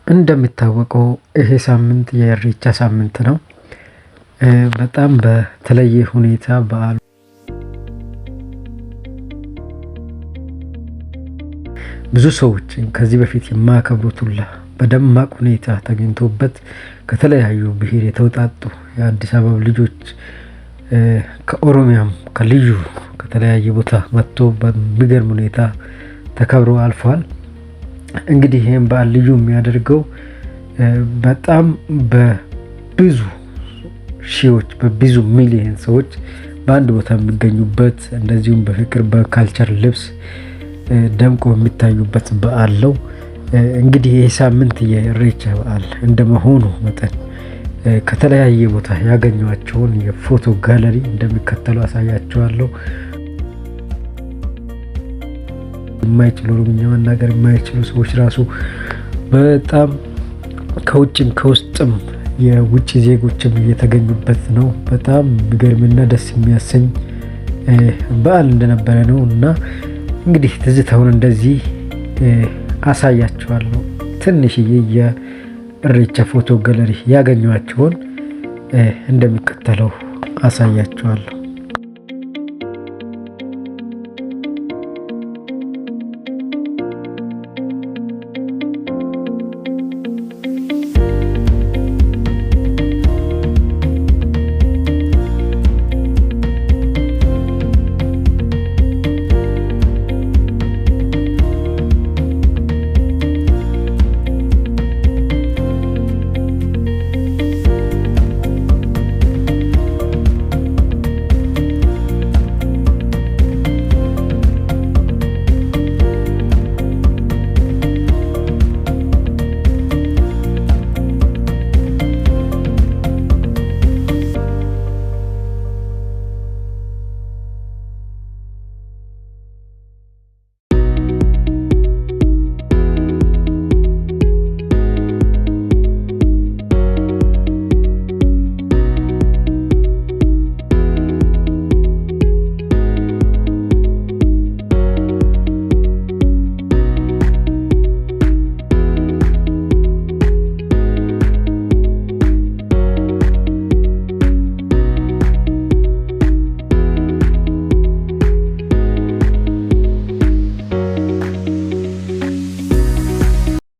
እንደሚታወቀው ይሄ ሳምንት የኢሬቻ ሳምንት ነው። በጣም በተለየ ሁኔታ በዓሉ ብዙ ሰዎች ከዚህ በፊት የማያከብሩት ሁላ በደማቅ ሁኔታ ተገኝቶበት ከተለያዩ ብሔር የተውጣጡ የአዲስ አበባ ልጆች ከኦሮሚያም ከልዩ ከተለያየ ቦታ መጥቶ በሚገርም ሁኔታ ተከብሮ አልፏል። እንግዲህ ይህም በዓል ልዩ የሚያደርገው በጣም በብዙ ሺዎች በብዙ ሚሊዮን ሰዎች በአንድ ቦታ የሚገኙበት እንደዚሁም በፍቅር በካልቸር ልብስ ደምቆ የሚታዩበት በዓል ነው። እንግዲህ ይህ ሳምንት የኢሬቻ በዓል እንደመሆኑ መጠን ከተለያየ ቦታ ያገኟቸውን የፎቶ ጋለሪ እንደሚከተሉ አሳያቸዋለሁ። የማይችሉ ኦሮምኛ መናገር የማይችሉ ሰዎች ራሱ በጣም ከውጭም ከውስጥም የውጭ ዜጎችም እየተገኙበት ነው። በጣም የሚገርምና ደስ የሚያሰኝ በዓል እንደነበረ ነው እና እንግዲህ ትዝታውን እንደዚህ አሳያቸዋለሁ። ትንሽዬ የኢሬቻ ፎቶ ጋለሪ ያገኟቸውን እንደሚከተለው አሳያቸዋለሁ።